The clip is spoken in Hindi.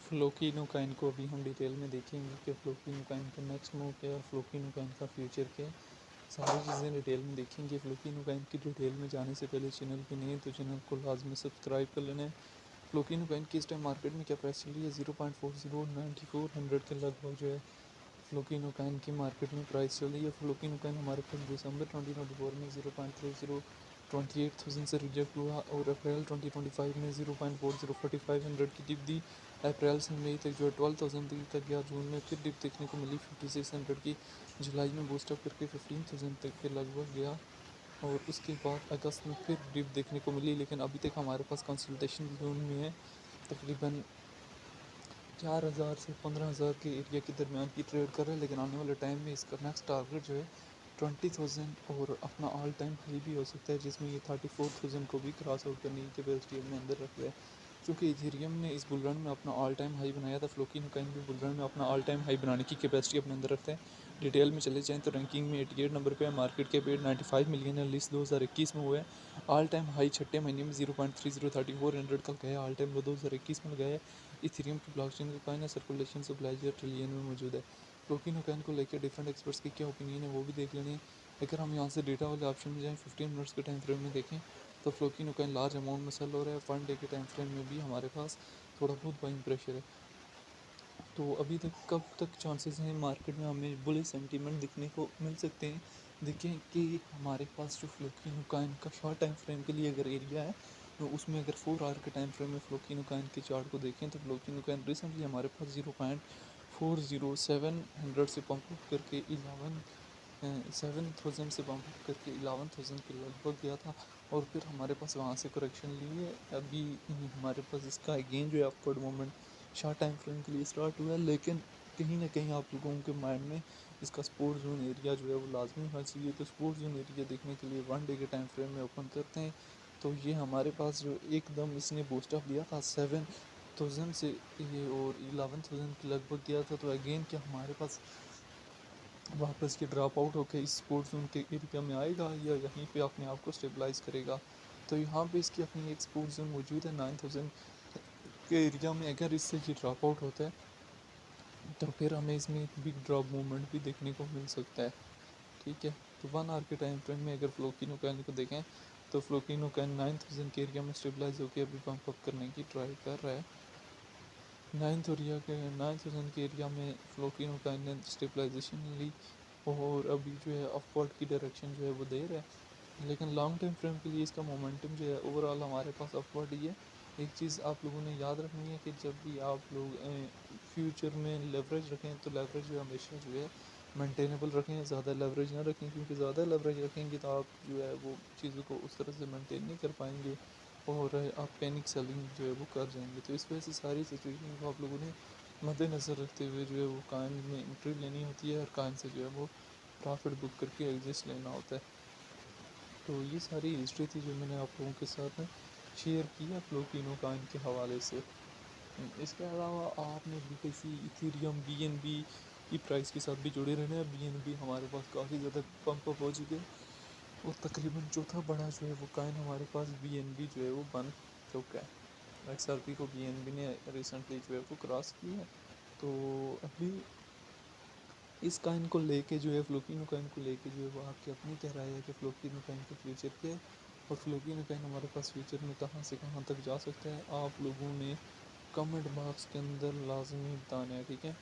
फ्लोकिनोकाइन को अभी हम डिटेल में देखेंगे कि फ्लोकिनोकाइन का नेक्स्ट मूव क्या है और फ्लोकिनोकाइन का फ्यूचर क्या है, सारी चीज़ें डिटेल में देखेंगे। फ्लोकिनोकाइन की डिटेल में जाने से पहले चैनल पे नहीं है तो चैनल को लाजमी सब्सक्राइब कर लेना है। फ्लोकिनोकाइन की इस टाइम मार्केट में क्या प्राइस चल रही है, 0.409400 के लगभग जो है फ्लोकिनोकाइन की मार्केट में प्राइस चल रही है। फ्लोकिनोकाइन हमारे पास दिसंबर 2024 में 0.3028,000 से रिजेक्ट हुआ और अप्रैल 2025 में 0.404500 की डिप दी। अप्रैल से मई तक जो है 12,000 तक गया। जून में फिर डिप देखने को मिली 5600 की। जुलाई में बूस्टअप करके 15,000 तक के लगभग गया और उसके बाद अगस्त में फिर डिप देखने को मिली, लेकिन अभी तक हमारे पास कंसल्टेशन जोन में है। तकरीबन 4,000 से 15,000 के एरिया के दरमियान की ट्रेड कर रहा है, लेकिन आने वाले टाइम में इसका नेक्स्ट टारगेट जो है 20,000 और अपना ऑल टाइम हाई भी हो सकता है, जिसमें ये 34,000 को भी क्रॉस आउट करने की कैपेसिटी अपने अंदर रख रहा है। क्योंकि इथेरियम ने इस बुल रन में अपना ऑल टाइम हाई बनाया था, फ्लोकिनोकाइन भी बुल रन में अपना ऑल टाइम हाई बनाने की कैपेसिटी अपने अंदर रखता है। डिटेल में चले जाएँ तो रैंकिंग में 88 नंबर पे है, मार्केट कैप 95 मिलियन है, लिस्ट 2021 में हुआ है। ऑल टाइम हाई छठे महीने में 0.303400 का गया, ऑल टाइम लो 2021 में लगाया है। इथेरियम की ब्लॉकचेन का कॉइन है, सर्कुलेशन सप्लाई जो ट्रिलियन में मौजूद है। फ्लोकिनोकाइन को लेकर डिफरेंट एक्सपर्ट्स की क्या ओपिनियन है वो भी देख लेने। अगर हम यहाँ से डेटा वाले ऑप्शन में जाएँ 15 मिनट्स के टाइम फ्रेम में देखें तो फ्लोकिनोकाइन लार्ज अमाउंट में सेल हो रहा है। 1 डे के टाइम फ्रेम में भी हमारे पास थोड़ा बहुत बाइंग प्रेशर है। तो अभी तक कब तक चांसेस हैं मार्केट में हमें बुलिश सेंटीमेंट दिखने को मिल सकते हैं। देखें कि हमारे पास जो फ्लोकिनोकाइन का शॉर्ट टाइम फ्रेम के लिए अगर एरिया है तो उसमें अगर 4 आवर के टाइम फ्रेम में फ्लोकिनोकाइन के चार्ट को देखें तो फ्लोकिनोकाइन रिसेंटली हमारे पास 0.40700 से पंप अप करके 7,000 से पंप अप करके 11,000 के लगभग गया था और फिर हमारे पास वहाँ से करेक्शन ली है। अभी हमारे पास इसका अगेन जो है upward moment short time frame के लिए स्टार्ट हुआ है, लेकिन कहीं ना कहीं आप लोगों के माइंड में इसका सपोर्ट जोन एरिया जो है वो लाजमी होना चाहिए। तो सपोर्ट जोन एरिया देखने के लिए 1 डे के टाइम फ्रेम में ओपन करते हैं तो ये हमारे पास जो एकदम इसने बूस्टअप दिया था 7,000 से ये और 11,000 के लगभग गया था, तो अगेन क्या हमारे पास वापस ये ड्रॉप आउट होकर इस सपोर्ट जोन के एरिया में आएगा या यहीं पे अपने आप को स्टेबलाइज करेगा। तो यहाँ पे इसकी अपनी एक सपोर्ट जोन मौजूद है 9,000 के एरिया में। अगर इससे ये ड्रॉप आउट होता है तो फिर हमें इसमें एक बिग ड्रॉप मूवमेंट भी देखने को मिल सकता है। ठीक है, तो 1 आवर के टाइम फ्रेम में अगर फ्लोकिनोकाइन को देखें तो फ्लोकिनोकाइन 9,000 के एरिया में स्टेबलाइज होकर अभी पंप अप करने की ट्राई कर रहा है। 9,000 के एरिया में फ्लोकिनोकाइन ने स्टेबलाइजेशन ली और अभी जो है अपवर्ड की डायरेक्शन जो है वो दे रहा है, लेकिन लॉन्ग टाइम फ्रेम के लिए इसका मोमेंटम जो है ओवरऑल हमारे पास अपवर्ड ही है। एक चीज़ आप लोगों ने याद रखनी है कि जब भी आप लोग फ्यूचर में लेवरेज रखें तो लेवरेज जो हमेशा जो है मेंटेनेबल रखें, ज़्यादा लेवरेज ना रखें, क्योंकि ज़्यादा लेवरेज रखेंगे तो आप जो है वो चीज़ों को उस तरह से मेंटेन नहीं कर पाएंगे और आप पैनिक सेलिंग जो है वो कर जाएंगे। तो इस वजह से सारी सिचुएशन को आप लोगों ने मद्देनज़र रखते हुए जो है वो कॉइन में एंट्री लेनी होती है और कॉइन से जो है वो प्रॉफिट बुक करके एग्जिस्ट लेना होता है। तो ये सारी हिस्ट्री थी जो मैंने आप लोगों के साथ में शेयर किया फ्लोकिनोकाइन के हवाले से। इसके अलावा आपने BTC इथेरियम BNB की प्राइस के साथ भी जुड़े रहना है। BNB हमारे पास काफ़ी ज़्यादा पंप अप हो चुके हैं और तकरीबन चौथा बड़ा जो है वो कॉइन हमारे पास BNB जो है वो बन चुका है। XRP को BNB ने रिसेंटली जो है वो क्रॉस किया है। तो अभी इस कॉइन को लेके जो है फ्लोकिनो कॉइन को लेके जो है वो आपकी अपनी क्या राय है कि फ्लोकिनो कॉइन का फ्यूचर क्या है और फ्लोकिनो कॉइन हमारे पास फ्यूचर में कहाँ से कहाँ तक जा सकता है, आप लोगों ने कमेंट बॉक्स के अंदर लाजमी बताना है। ठीक है।